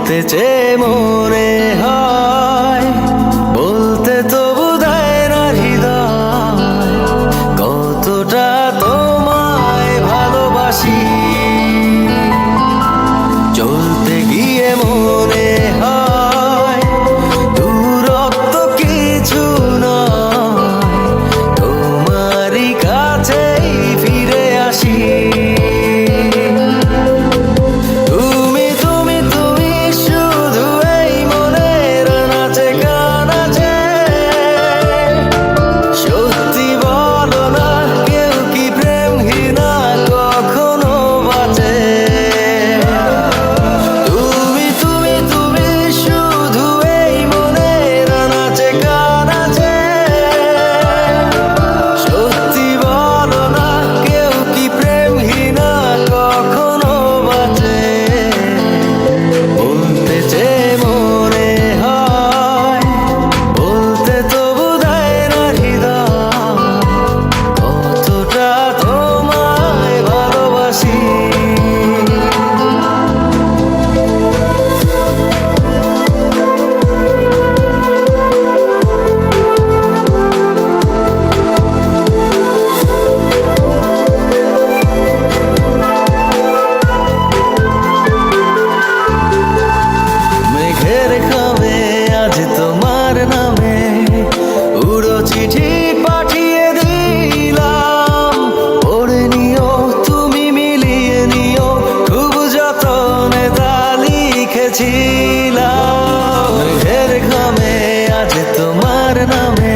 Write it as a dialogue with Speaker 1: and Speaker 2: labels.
Speaker 1: বলতে চেয়ে মনে হয়, বলতে তবু দেয় না হৃদয়, কতটা তোমায় ভালোবাসি। চলতে গিয়ে মনে হয় দূরত্ব কিছু নয়, তোমারই কাছেই ফিরে আসি। চিঠি পাঠিয়ে দিলাম, পড়ে নিও তুমি, মিলিয়ে নিও, খুব যতনে তা লিখেছিলাম। মেঘের ঘামে আজ তোমার নামে